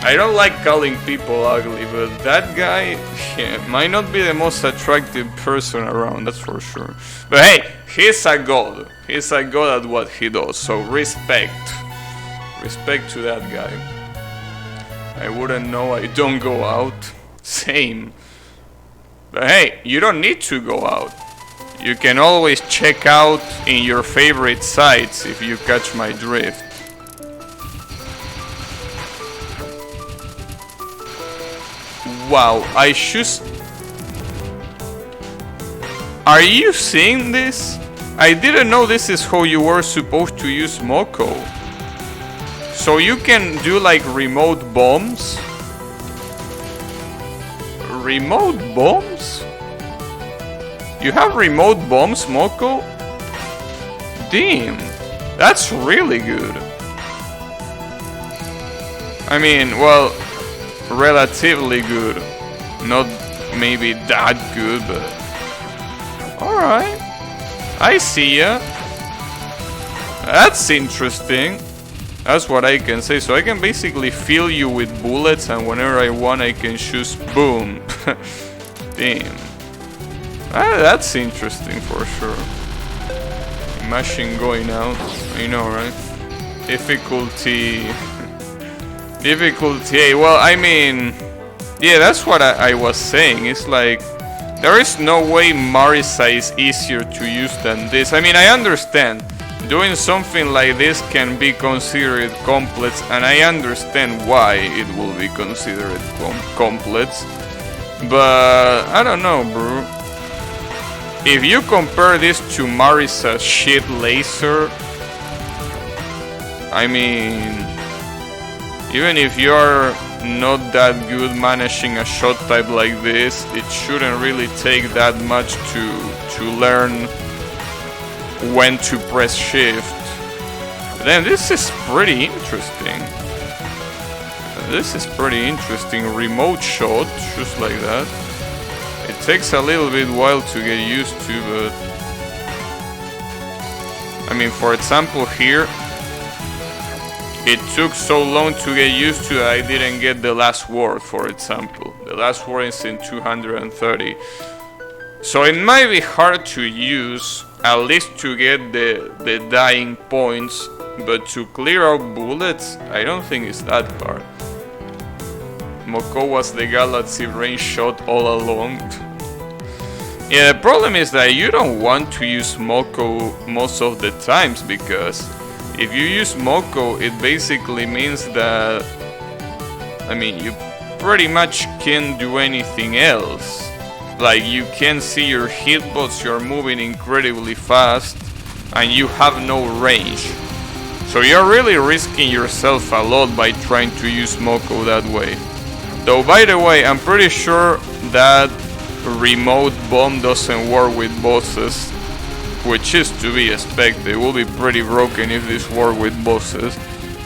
I don't like calling people ugly, but that guy, yeah, might not be the most attractive person around, that's for sure. But hey, he's a god. He's a god at what he does, so respect. Respect to that guy. I wouldn't know, I don't go out. Same. But hey, you don't need to go out. You can always check out in your favorite sites if you catch my drift. Wow, I should... Are you seeing this? I didn't know this is how you were supposed to use Mokou. So you can do like remote bombs? Remote bombs? You have remote bombs, Mokou? Damn, that's really good. I mean, well, relatively good. Not maybe that good, but... Alright. I see ya. That's interesting. That's what I can say. So I can basically fill you with bullets, and whenever I want I can choose boom. Damn. That's interesting for sure. Machine going out. I know, right? Difficulty... Difficulty, well, I mean... Yeah, that's what I was saying. It's like... There is no way Marisa is easier to use than this. I mean, I understand. Doing something like this can be considered complex, and I understand why it will be considered complex. But... I don't know, bro. If you compare this to Marisa's shit laser, I mean, even if you're not that good managing a shot type like this, it shouldn't really take that much to learn when to press shift. Then this is pretty interesting. This is pretty interesting. Remote shot, just like that. It takes a little bit while to get used to, but... I mean, for example here, it took so long to get used to that I didn't get the last word, for example. The last word is in 230. So it might be hard to use, at least to get the dying points, but to clear out bullets, I don't think it's that hard. Mokou was the galaxy range shot all along. Yeah, the problem is that you don't want to use Mokou most of the times, because if you use Mokou, it basically means that, I mean, you pretty much can't do anything else. Like, you can see your hitbox, you're moving incredibly fast, and you have no range. So you're really risking yourself a lot by trying to use Mokou that way. Though, by the way, I'm pretty sure that remote bomb doesn't work with bosses, which is to be expected. It will be pretty broken if this works with bosses.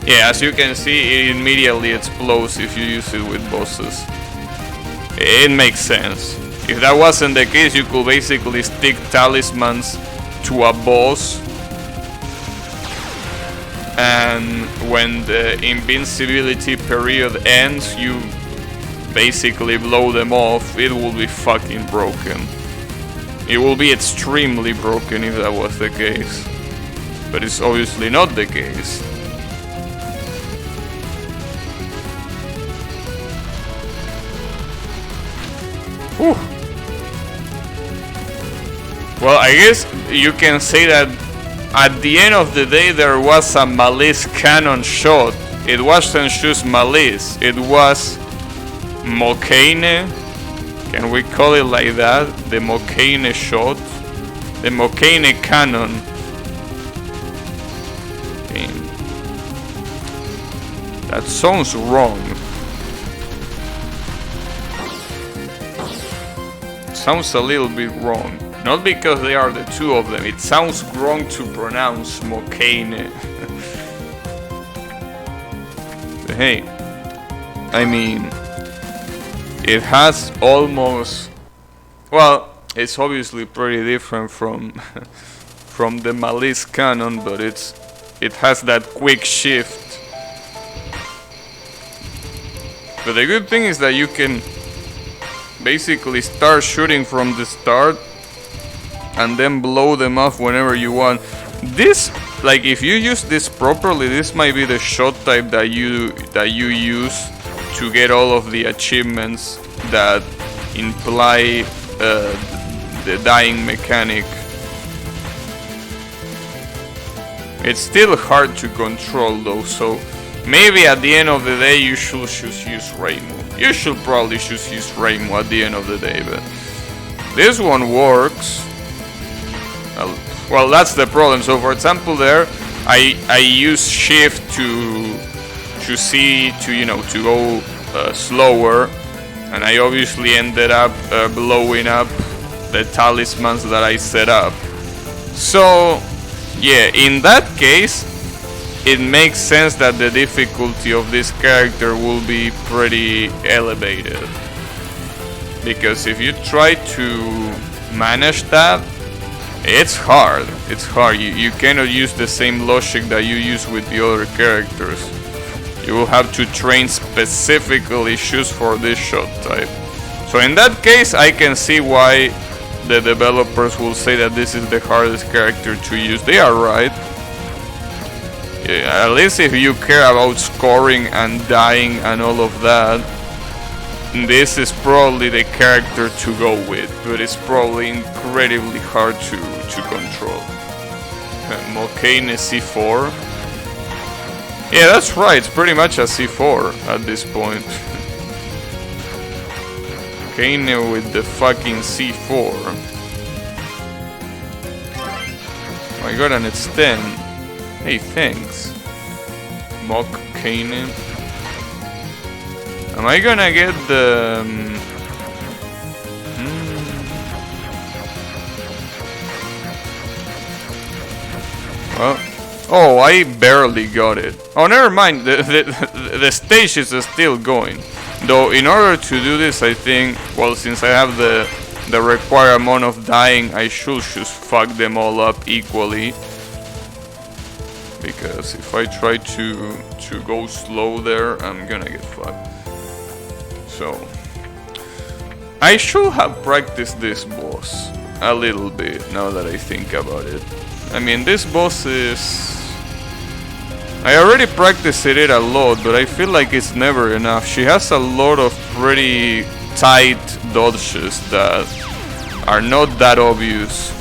Yeah, as you can see, it immediately explodes if you use it with bosses. It makes sense. If that wasn't the case, you could basically stick talismans to a boss, and when the invincibility period ends, you basically blow them off. It will be fucking broken. It will be extremely broken if that was the case. But it's obviously not the case. Whew. Well, I guess you can say that at the end of the day there was a Malice cannon shot. It wasn't just Malice, it was Keine. Can we call it like that? The Mokou shot? The Mokou cannon. Damn. That sounds wrong. It sounds a little bit wrong. Not because they are the two of them. It sounds wrong to pronounce Mokou. But hey, I mean, it has almost, well, it's obviously pretty different from from the Malice cannon, but it has that quick shift. But the good thing is that you can basically start shooting from the start and then blow them off whenever you want. This, like, if you use this properly, this might be the shot type that you use to get all of the achievements that imply the dying mechanic. It's still hard to control though, so maybe at the end of the day you should just use Reimu. You should probably just use Reimu at the end of the day, but this one works. Well, that's the problem. So for example there, I use shift to go slower, and I obviously ended up blowing up the talismans that I set up. So yeah, in that case it makes sense that the difficulty of this character will be pretty elevated, because if you try to manage that, it's hard. It's hard. You cannot use the same logic that you use with the other characters. You will have to train specifically shoes for this shot type. So in that case, I can see why the developers will say that this is the hardest character to use. They are right. Yeah, at least if you care about scoring and dying and all of that, this is probably the character to go with, but it's probably incredibly hard to control. Keine C4. Yeah, that's right, it's pretty much a C4 at this point. Keine with the fucking C4. Oh my god, and it's 10. Hey, thanks. Keine. Am I gonna get the... Well, oh, I barely got it. Oh, never mind, the stage is still going. Though, in order to do this, I think, well, since I have the required amount of dying, I should just fuck them all up equally. Because if I try to go slow there, I'm gonna get fucked. So, I should have practiced this boss a little bit, now that I think about it. I mean, this boss is... I already practiced it a lot, but I feel like it's never enough. She has a lot of pretty tight dodges that are not that obvious.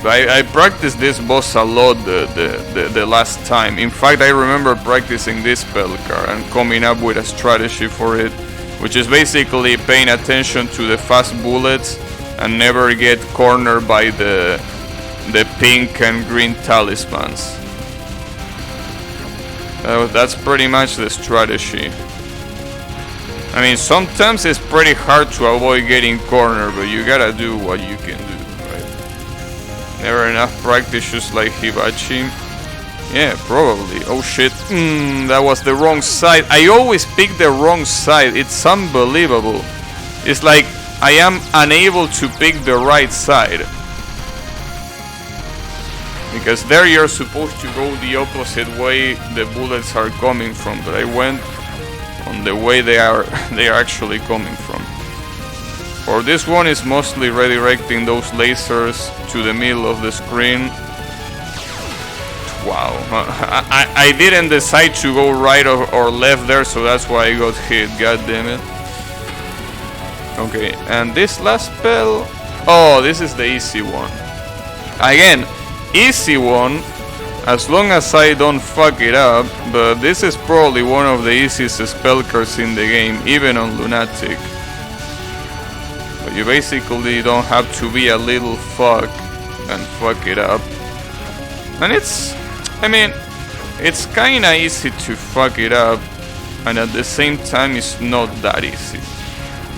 I practiced this boss a lot the last time. In fact, I remember practicing this spell card and coming up with a strategy for it, which is basically paying attention to the fast bullets and never get cornered by the pink and green talismans. That's pretty much the strategy. I mean, sometimes it's pretty hard to avoid getting cornered, but you gotta do what you can do. Never enough practice, just like Hibachi. Yeah, probably. Oh shit, that was the wrong side. I always pick the wrong side. It's unbelievable. It's like I am unable to pick the right side. Because there you're supposed to go the opposite way the bullets are coming from, but I went on the way they are actually coming from. For this one, is mostly redirecting those lasers to the middle of the screen. Wow, I didn't decide to go right or left there, so that's why I got hit, god damn it. Okay, and this last spell... Oh, this is the easy one. Again, easy one, as long as I don't fuck it up, but this is probably one of the easiest spell cards in the game, even on Lunatic. But you basically don't have to be a little fuck and fuck it up. And it's... I mean, it's kinda easy to fuck it up, and at the same time it's not that easy.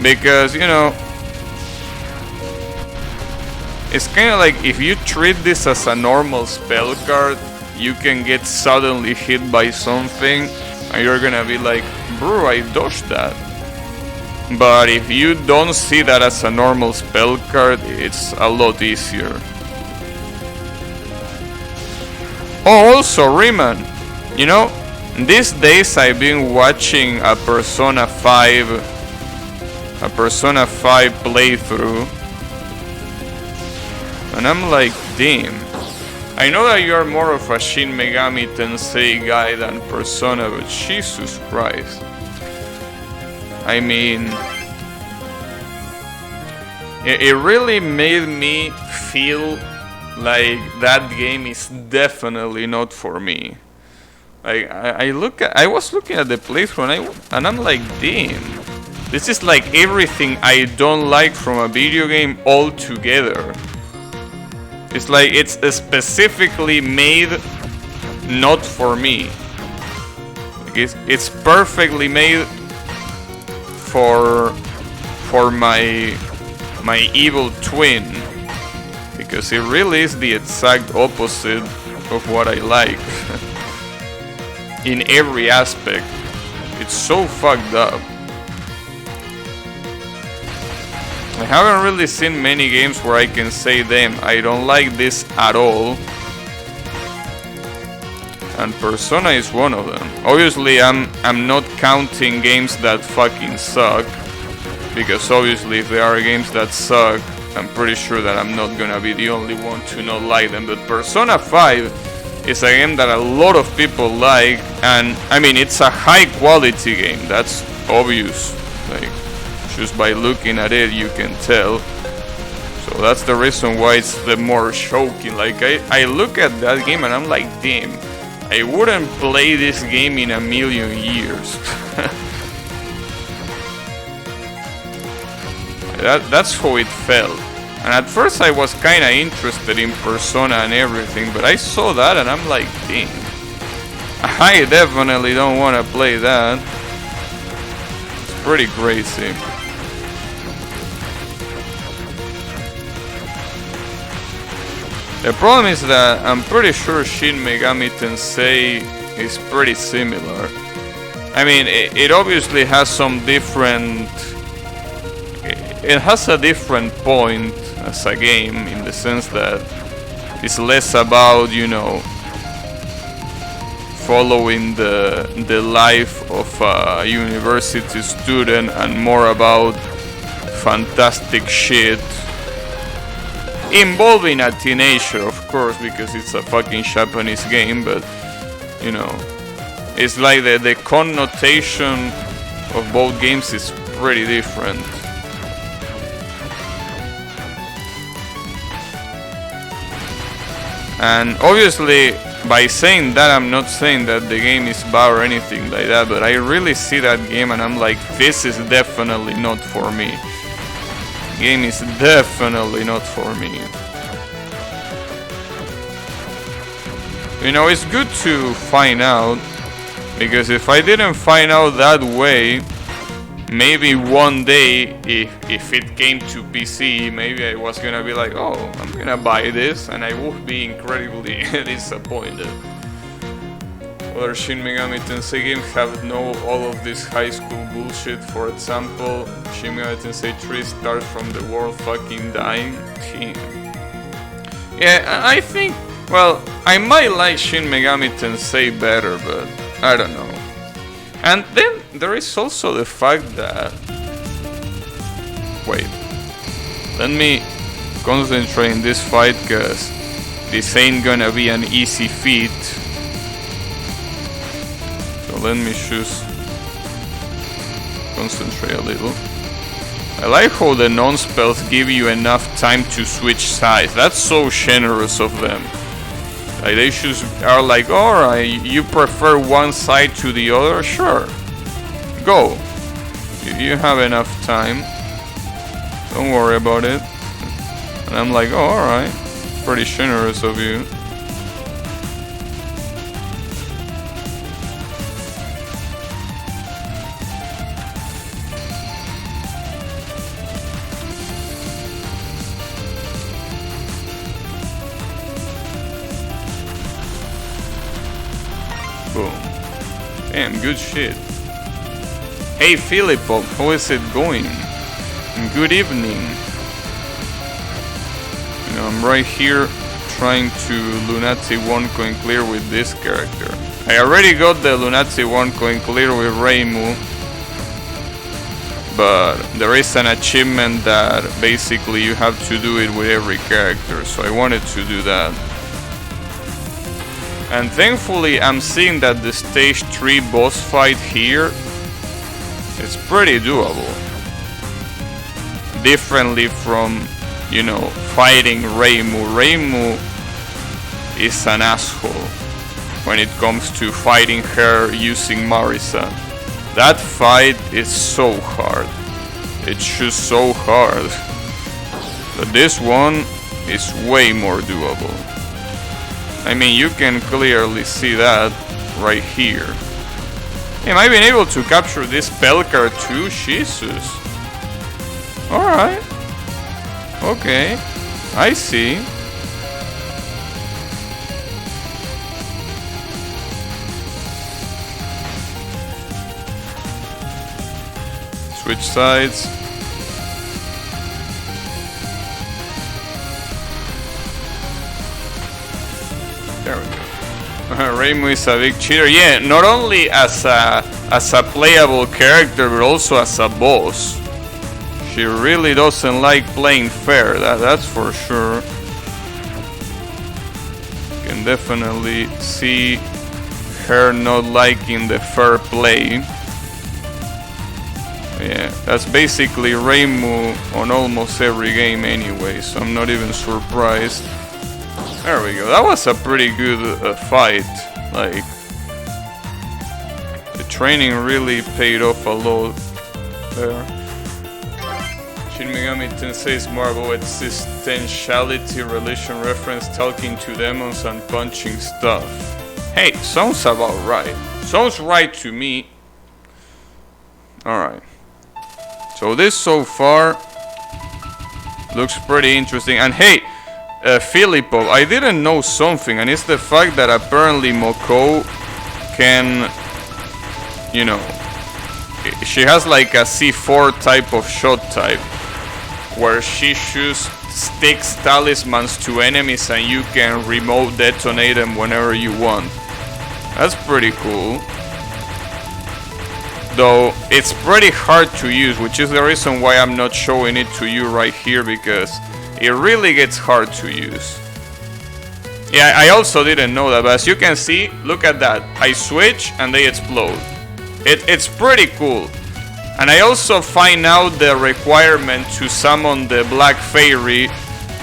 Because, you know, it's kinda like if you treat this as a normal spell card, you can get suddenly hit by something and you're gonna be like, bro, I dodged that. But if you don't see that as a normal spell card, it's a lot easier. Oh, also Riemann. You know, these days I've been watching a Persona 5 playthrough, and I'm like, damn. I know that you are more of a Shin Megami Tensei guy than Persona, but Jesus Christ. I mean, it really made me feel like that game is definitely not for me. Like I was looking at the playthrough and I'm like, damn, this is like everything I don't like from a video game all together. It's like it's specifically made not for me. Like it's perfectly made for my evil twin, because it really is the exact opposite of what I like. In every aspect. It's so fucked up. I haven't really seen many games where I can say, damn, I don't like this at all. And Persona is one of them. Obviously, I'm not counting games that fucking suck, because obviously if there are games that suck, I'm pretty sure that I'm not gonna be the only one to not like them. But Persona 5 is a game that a lot of people like, and I mean, it's a high quality game, that's obvious. Like, just by looking at it you can tell. So that's the reason why it's the more shocking. Like I look at that game and I'm like, damn, I wouldn't play this game in a million years. That's how it felt. And at first I was kinda interested in Persona and everything, but I saw that and I'm like, damn, I definitely don't wanna play that. It's pretty crazy. The problem is that I'm pretty sure Shin Megami Tensei is pretty similar. I mean, it obviously has some different... It has a different point as a game, in the sense that it's less about, you know, following the life of a university student, and more about fantastic shit involving a teenager, of course, because it's a fucking Japanese game. But you know, it's like the connotation of both games is pretty different. And obviously, by saying that, I'm not saying that the game is bad or anything like that, but I really see that game and I'm like, this is definitely not for me. The game is definitely not for me. You know, it's good to find out, because if I didn't find out that way, maybe one day, if it came to PC, maybe I was gonna be like, oh, I'm gonna buy this, and I would be incredibly disappointed. Other Shin Megami Tensei games have all of this high school bullshit. For example, Shin Megami Tensei 3 starts from the world fucking dying. Yeah, I think, well, I might like Shin Megami Tensei better, but I don't know. And then there is also the fact that... Wait. Let me concentrate in this fight, cause this ain't gonna be an easy feat. So let me just concentrate a little. I like how the non-spells give you enough time to switch sides. That's so generous of them. Like, they just are like, alright, you prefer one side to the other? Sure. Go. You have enough time. Don't worry about it. And I'm like, oh, alright. Pretty generous of you. Boom. Damn, good shit. Hey Filippo, how is it going? Good evening. You know, I'm right here trying to Lunatic 1 coin clear with this character. I already got the Lunatic 1 coin clear with Reimu, but there is an achievement that basically you have to do it with every character, so I wanted to do that. And thankfully I'm seeing that the stage 3 boss fight here is pretty doable. Differently from, you know, fighting Reimu. Reimu is an asshole when it comes to fighting her using Marisa. That fight is so hard. It's just so hard. But this one is way more doable. I mean, you can clearly see that right here. Am I been able to capture this Pelcar too? Jesus. Alright. Okay. I see. Switch sides. There we go. Reimu is a big cheater. Yeah, not only as a playable character, but also as a boss. She really doesn't like playing fair, that's for sure. You can definitely see her not liking the fair play. Yeah, that's basically Reimu on almost every game anyway, so I'm not even surprised. There we go, that was a pretty good fight. Like, the training really paid off a lot there. Shin Megami Tensei is more about existentiality relation reference, talking to demons and punching stuff. Hey, sounds about right. Sounds right to me. Alright. So this so far looks pretty interesting. And hey, Filippo, I didn't know something, and it's the fact that apparently Mokou can, you know, she has like a C4 type of shot type, where she shoots sticks talismans to enemies and you can remote detonate them whenever you want. That's pretty cool. Though it's pretty hard to use, which is the reason why I'm not showing it to you right here, because it really gets hard to use. Yeah, I also didn't know that, but as you can see, look at that. I switch and they explode. It's pretty cool. And I also find out the requirement to summon the Black Fairy,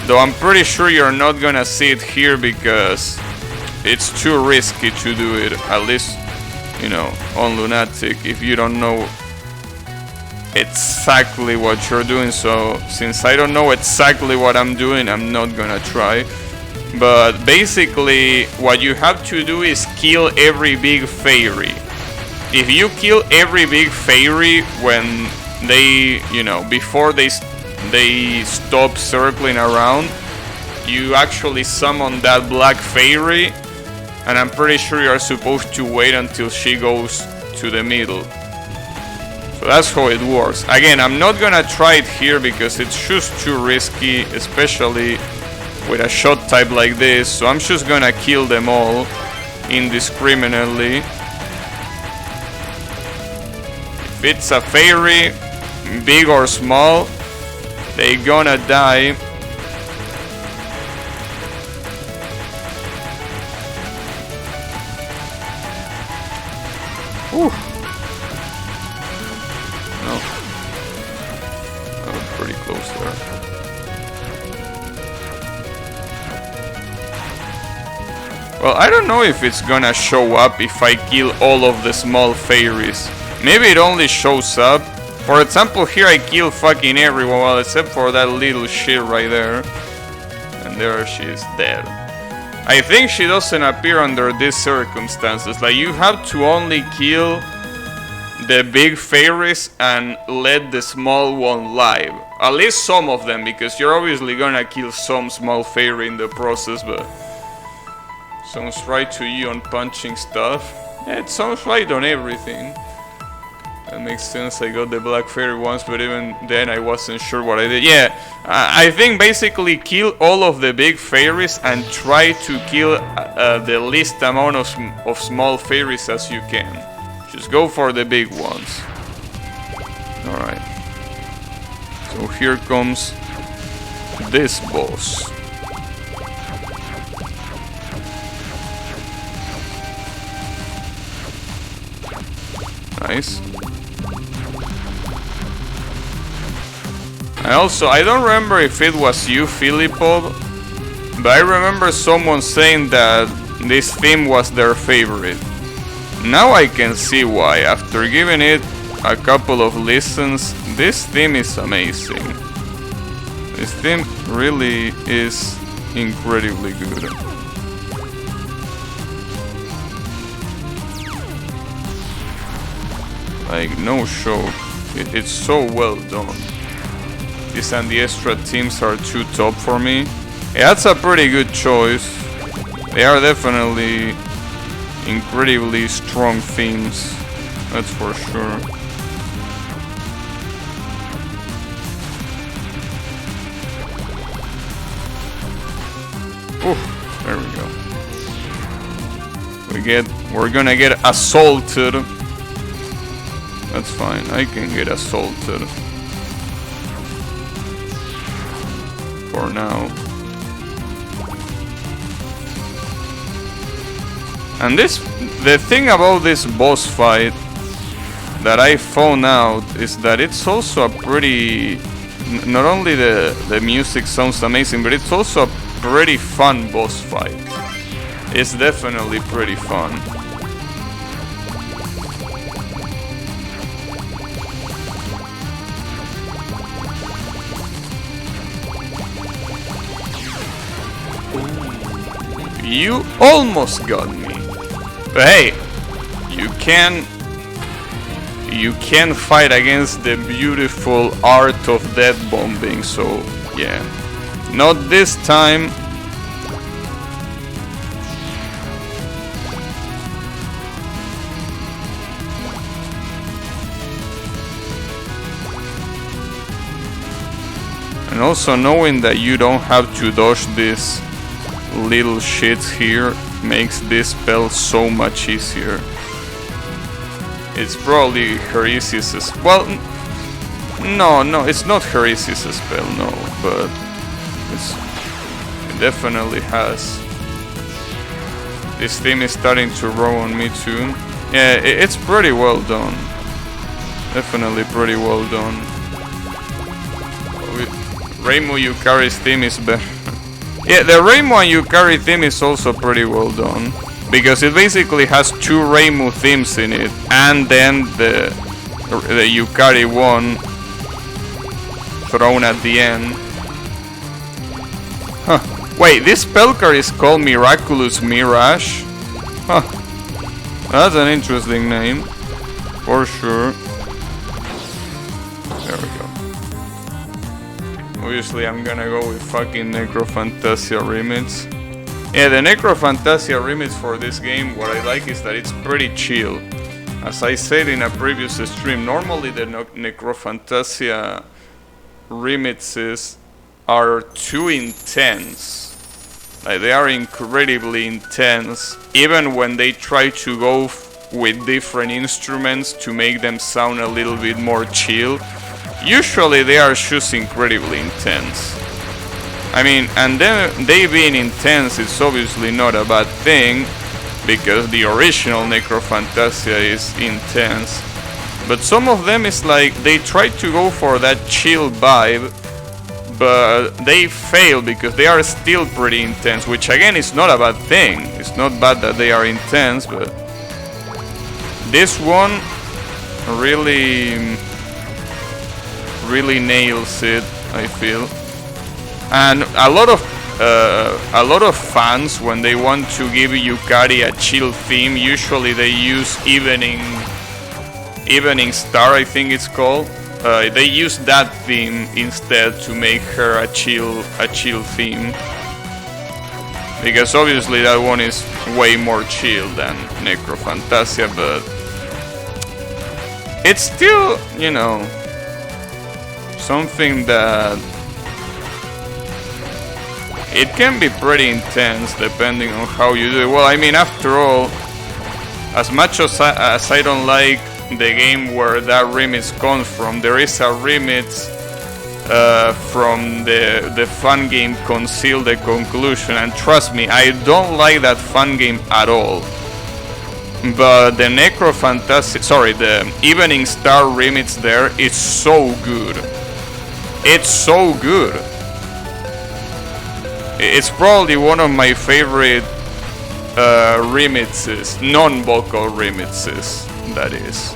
though I'm pretty sure you're not gonna see it here because it's too risky to do it, at least, you know, on Lunatic, if you don't know exactly what you're doing. So since I don't know exactly what I'm doing, I'm not gonna try. But basically what you have to do is kill every big fairy. If you kill every big fairy when they, you know, before they stop circling around, you actually summon that Black Fairy, and I'm pretty sure you're supposed to wait until she goes to the middle. So that's how it works. Again, I'm not gonna try it here because it's just too risky, especially with a shot type like this, so I'm just gonna kill them all indiscriminately. If it's a fairy, big or small, they gonna die. Whew. No. That was pretty close there. Well, I don't know if it's gonna show up if I kill all of the small fairies. Maybe it only shows up. For example, here I kill fucking everyone, well, except for that little shit right there. And there she is dead. I think she doesn't appear under these circumstances. Like, you have to only kill the big fairies and let the small one live. At least some of them, because you're obviously gonna kill some small fairy in the process, but sounds right to you on punching stuff. Yeah, it sounds right on everything. That makes sense. I got the Black Fairy once, but even then I wasn't sure what I did. Yeah, I think basically kill all of the big fairies and try to kill the least amount of small fairies as you can. Just go for the big ones. Alright. So here comes this boss. Nice. I don't remember if it was you, Filippo, but I remember someone saying that this theme was their favorite. Now I can see why. After giving it a couple of listens, this theme is amazing. This theme really is incredibly good. Like, no joke. It's so well done. This and the extra teams are too top for me. Yeah, that's a pretty good choice. They are definitely incredibly strong themes. That's for sure. Oof, there we go. We're gonna get assaulted. That's fine, I can get assaulted. For now. And the thing about this boss fight that I found out is that it's also a pretty... Not only the music sounds amazing, but it's also a pretty fun boss fight. It's definitely pretty fun. You almost got me. But hey, you can fight against the beautiful art of death bombing, so yeah. Not this time. And also knowing that you don't have to dodge this little shits here makes this spell so much easier. It's probably her easiest well, no, it's not her easiest spell, no, but it definitely has. This theme is starting to roll on me too. Yeah, it's pretty well done. Definitely pretty well done. Reimu Yukari's theme is better. Yeah, the Reimu and Yukari theme is also pretty well done, because it basically has two Reimu themes in it, and then the Yukari one thrown at the end. Huh. Wait, this spell card is called Miraculous Mirage? Huh. That's an interesting name, for sure. There we go. Obviously, I'm gonna go with fucking Necrofantasia remix. Yeah, the Necrofantasia remix for this game, what I like is that it's pretty chill. As I said in a previous stream, normally the Necrofantasia remixes are too intense. Like, they are incredibly intense, even when they try to go with different instruments to make them sound a little bit more chill. Usually they are just incredibly intense. I mean, and then they being intense is obviously not a bad thing, because the original Necrofantasia is intense. But some of them is like, they try to go for that chill vibe, but they fail because they are still pretty intense, which again is not a bad thing. It's not bad that they are intense, but this one really nails it, I feel. And a lot of fans, when they want to give Yukari a chill theme, usually they use Evening Star, I think it's called. They use that theme instead to make her a chill theme, because obviously that one is way more chill than Necrofantasia, but it's still, you know, something that it can be pretty intense depending on how you do it. Well, I mean, after all, as much as I don't like the game where that remix comes from, there is a remix from the fun game Conceal the Conclusion, and trust me, I don't like that fun game at all. But the the Evening Star remix there is so good. It's so good. It's probably one of my favorite remixes, non-vocal remixes, that is.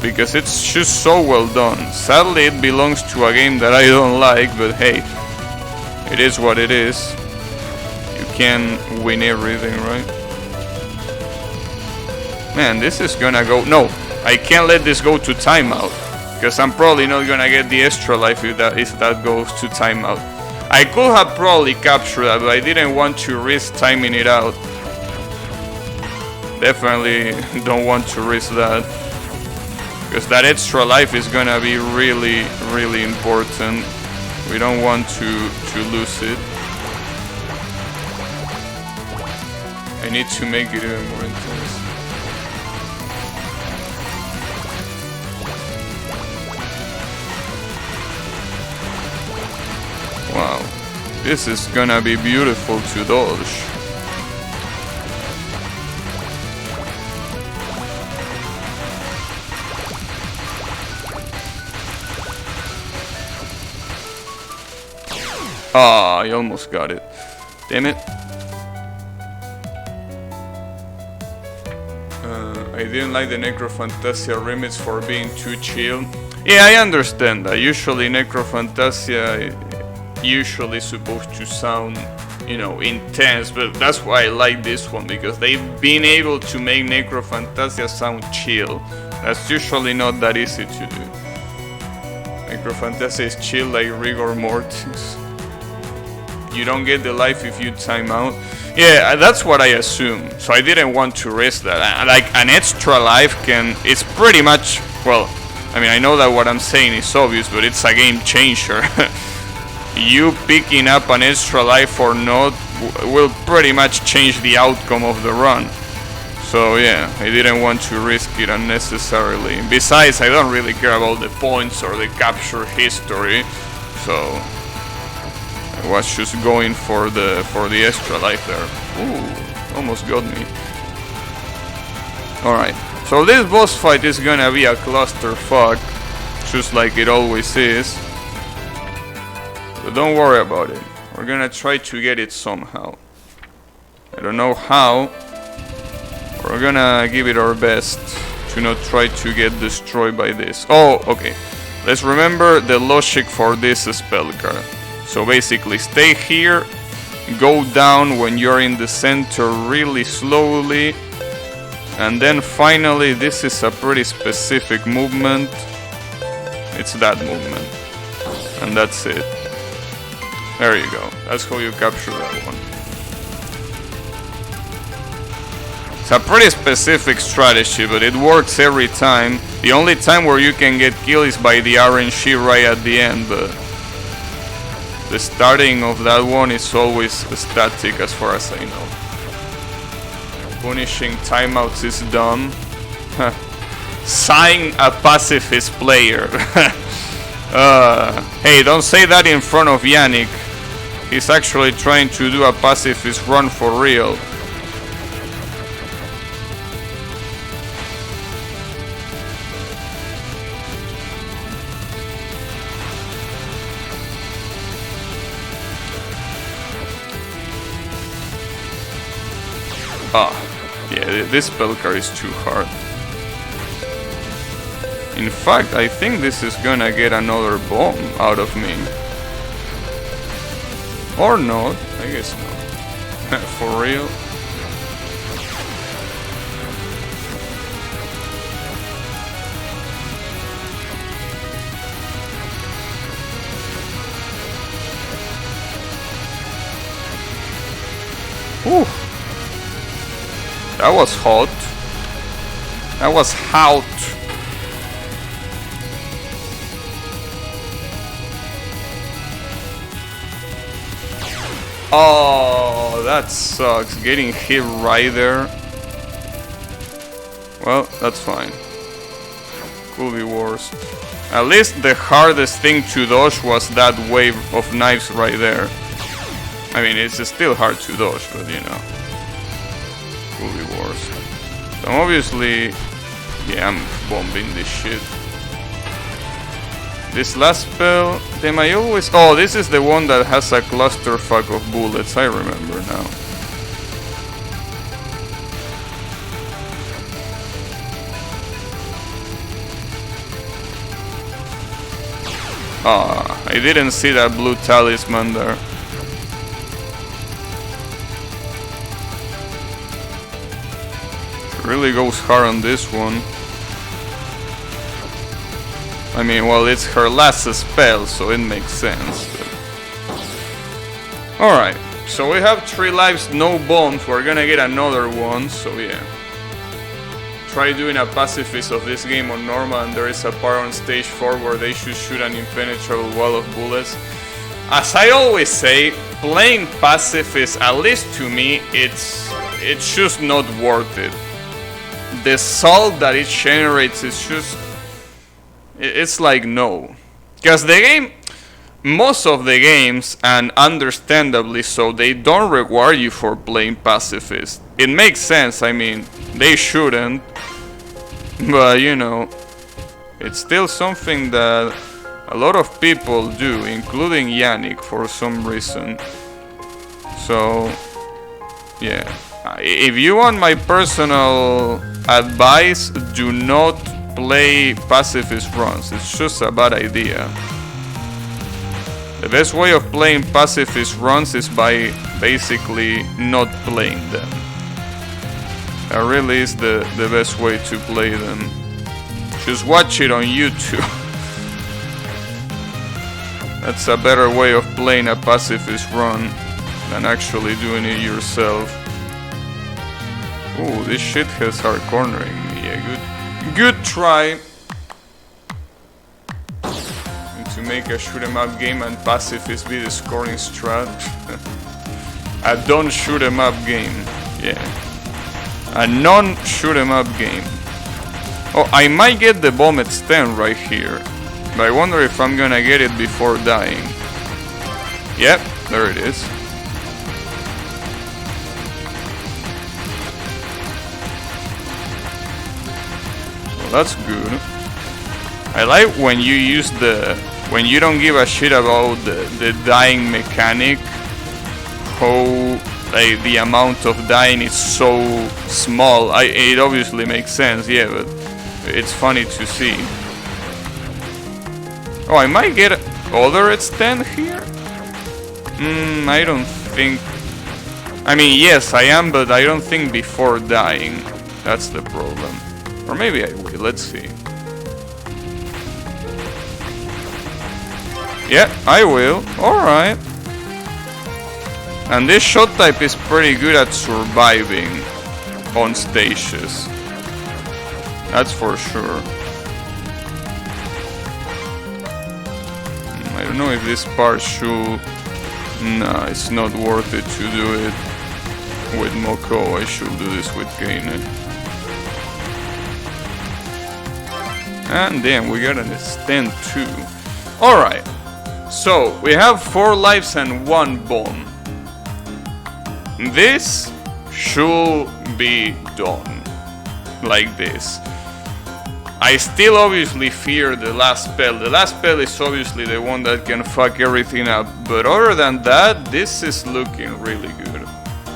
Because it's just so well done. Sadly, it belongs to a game that I don't like, but hey, it is what it is. You can't win everything, right? Man, this is gonna go... No, I can't let this go to timeout, because I'm probably not gonna get the extra life if that goes to timeout. I could have probably captured that, but I didn't want to risk timing it out. Definitely don't want to risk that, because that extra life is gonna be really, really important. We don't want to lose it. I need to make it even more intense. Wow, this is gonna be beautiful to dodge. Ah, I almost got it. Damn it. I didn't like the Necrofantasia remix for being too chill. Yeah, I understand that. Usually Necrofantasia usually supposed to sound, you know, intense, but that's why I like this one, because they've been able to make Necrofantasia sound chill. That's usually not that easy to do. Necrofantasia is chill like rigor mortis. You don't get the life if you time out. Yeah, that's what I assume. So I didn't want to risk that. Like an extra life it's pretty much, well, I mean, I know that what I'm saying is obvious, but it's a game changer. You picking up an extra life or not will pretty much change the outcome of the run. So yeah, I didn't want to risk it unnecessarily. Besides, I don't really care about the points or the capture history, so I was just going for the extra life there. Ooh, almost got me. Alright, so this boss fight is gonna be a clusterfuck, just like it always is. But don't worry about it. We're gonna try to get it somehow. I don't know how. We're gonna give it our best to not try to get destroyed by this. Oh, okay. Let's remember the logic for this spell card. So basically, stay here, go down when you're in the center really slowly, and then finally, this is a pretty specific movement. It's that movement. And that's it. There you go. That's how you capture that one. It's a pretty specific strategy, but it works every time. The only time where you can get killed is by the RNG right at the end, but the starting of that one is always static as far as I know. Punishing timeouts is dumb. Sign a pacifist player. Hey, don't say that in front of Yannick. He's actually trying to do a pacifist run for real. Ah, yeah, this spell card is too hard. In fact, I think this is gonna get another bomb out of me. Or not, I guess not. For real? Ooh. That was hot. That was out. Oh, that sucks. Getting hit right there. Well, that's fine. Could be worse. At least the hardest thing to dodge was that wave of knives right there. I mean, it's still hard to dodge, but you know. Could be worse. So obviously, yeah, I'm bombing this shit. This last spell, they might always... Oh, this is the one that has a clusterfuck of bullets, I remember now. Ah, I didn't see that blue talisman there. She really goes hard on this one. I mean, well, it's her last spell, so it makes sense. Alright, so we have 3 lives, no bombs. We're gonna get another one, so yeah. Try doing a pacifist of this game on normal, and there is a part on stage 4 where they should shoot an impenetrable wall of bullets. As I always say, playing pacifist, at least to me, it's just not worth it. The salt that it generates is just... It's like no. Because the game, most of the games, and understandably so, they don't require you for playing pacifist. It makes sense, I mean, they shouldn't. But you know, it's still something that a lot of people do, including Yannick for some reason. So, yeah. If you want my personal advice, do not play pacifist runs. It's just a bad idea. The best way of playing pacifist runs is by basically not playing them. That really is the best way to play them. Just watch it on YouTube. That's a better way of playing a pacifist run than actually doing it yourself. Ooh, this shit has hard cornering me. Yeah, good try. And to make a shoot 'em up game and pacifist be the scoring strat. A don't shoot 'em up game. Yeah. A non-shoot 'em up game. Oh, I might get the bomb at 10 right here. But I wonder if I'm gonna get it before dying. Yep, there it is. Well, that's good. I like when you use when you don't give a shit about the dying mechanic. How like the amount of dying is so small. It obviously makes sense, yeah, but it's funny to see. Oh, I might get other extend here? I don't think... I mean, yes, I am, but I don't think before dying. That's the problem. Or maybe I will, let's see. Yeah, I will. Alright. And this shot type is pretty good at surviving on stages. That's for sure. I don't know if this part should... Nah, it's not worth it to do it with Mokou. I should do this with Keine. And then we got an extend too. Alright. So, we have 4 lives and 1 bomb. This should be done. Like this. I still obviously fear the last spell. The last spell is obviously the one that can fuck everything up. But other than that, this is looking really good.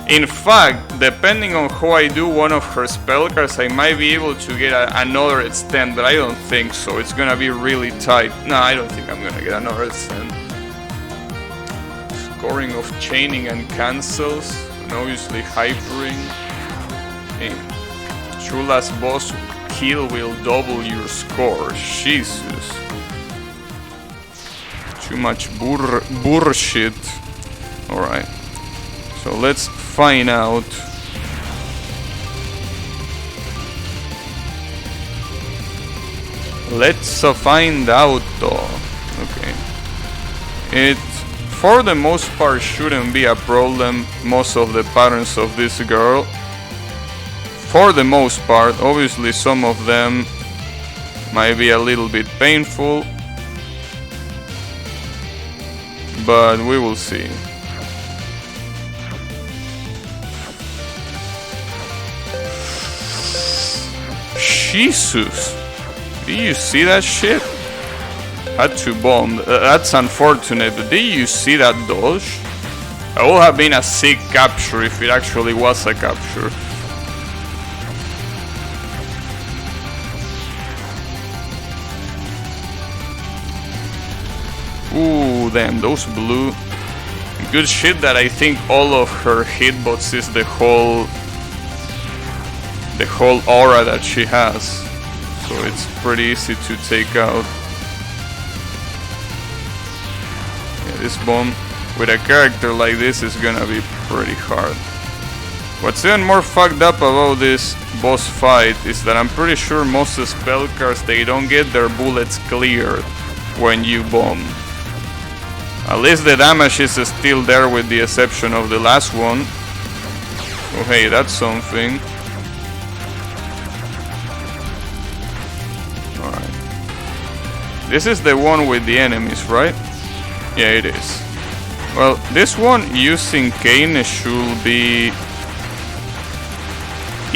In fact, depending on how I do one of her spell cards, I might be able to get another extend, but I don't think so. It's gonna be really tight. No, I don't think I'm gonna get another extend. Scoring of chaining and cancels, and obviously hypering. Okay. True last boss kill will double your score. Jesus. Too much bullshit. Alright. So let's find out. Let's find out though. Okay. It, for the most part, shouldn't be a problem, most of the patterns of this girl. For the most part, obviously some of them might be a little bit painful, but we will see. Jesus! Did you see that shit? Had to bomb. That's unfortunate, but did you see that dodge? It would have been a sick capture if it actually was a capture. Ooh, damn, those blue. Good shit that I think all of her hitbox is the whole aura that she has. So it's pretty easy to take out. Yeah, this bomb with a character like this is gonna be pretty hard. What's even more fucked up about this boss fight is that I'm pretty sure most spell cards, they don't get their bullets cleared when you bomb. At least the damage is still there with the exception of the last one. Oh hey, that's something. Alright. This is the one with the enemies, right? Yeah, it is. Well, this one using Keine should be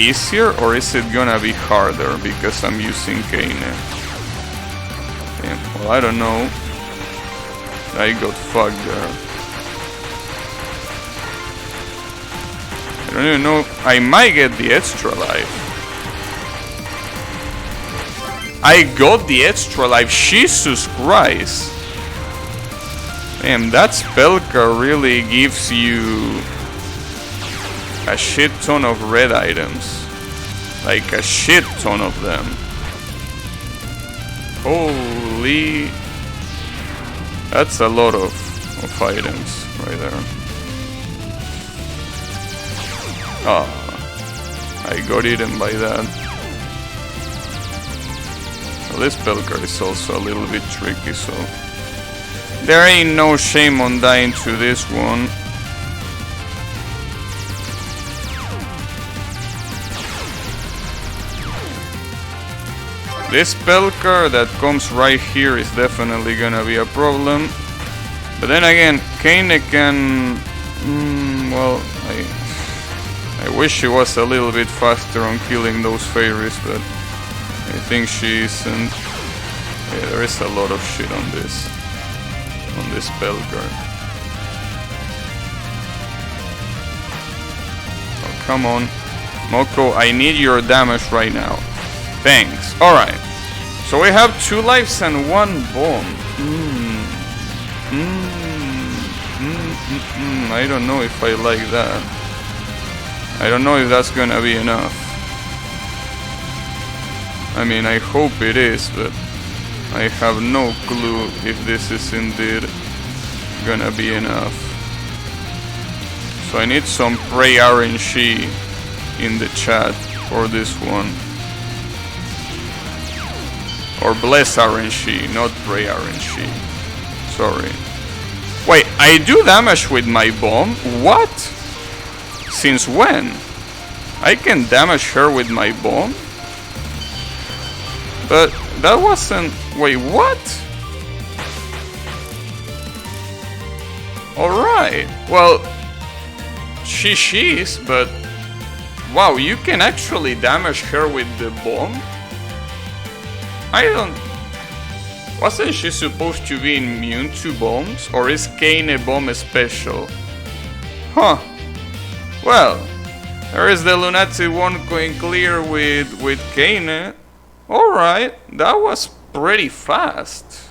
easier, or is it gonna be harder because I'm using Keine? Yeah, well, I don't know. I got fucked there. I don't even know. I might get the extra life. I got the extra life. Jesus Christ. Damn, that spell card really gives you a shit ton of red items. Like a shit ton of them. Holy... That's a lot of items right there. Ah, I got eaten by that. Well, this spell card is also a little bit tricky, so there ain't no shame on dying to this one. This spell card that comes right here is definitely gonna be a problem. But then again, Keine can... well, I wish she was a little bit faster on killing those fairies, but I think she isn't. Yeah, there is a lot of shit on this spell card. Oh, come on. Mokou, I need your damage right now. Thanks. Alright. So we have 2 lives and 1 bomb. I don't know if I like that. I don't know if that's gonna be enough. I mean, I hope it is, but I have no clue if this is indeed gonna be enough. So I need some pray RNG in the chat for this one. Or bless RNG, not pray RNG. Sorry. Wait, I do damage with my bomb? What? Since when? I can damage her with my bomb? But that wasn't... Wait, what? Alright. Well, she's, but... Wow, you can actually damage her with the bomb? I don't... Wasn't she supposed to be immune to bombs? Or is Keine bomb special? Huh. Well, there is the Lunatic 1 going clear with Keine. Alright, that was pretty fast.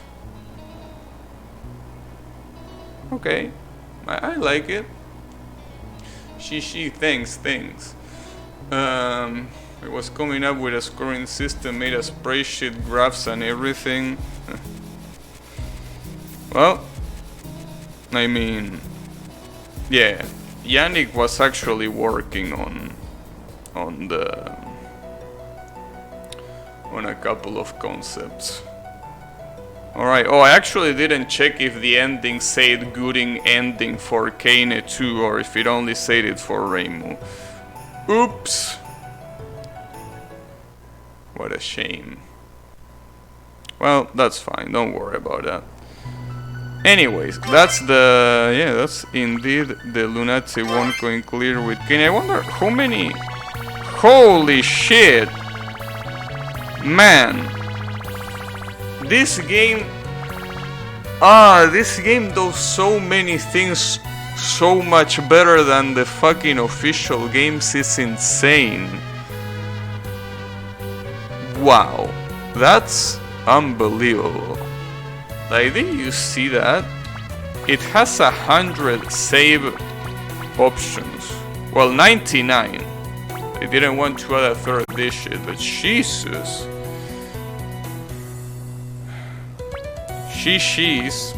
Okay, I like it. She thanks. It was coming up with a scoring system, made a spreadsheet, graphs and everything. Well, I mean, yeah, Yannick was actually working on on a couple of concepts. Alright, oh, I actually didn't check if the ending said gooding ending for Keine 2 or if it only said it for Reimu. Oops! What a shame. Well, that's fine, don't worry about that. Anyways, that's indeed the Lunatic 1 coin clear with Keine. I wonder how many... Holy shit! Man! This game does so many things so much better than the fucking official games. It's insane. Wow, that's unbelievable. Like, did you see that? It has 100 save options. Well, 99. They didn't want to add a third digit, but Jesus. She's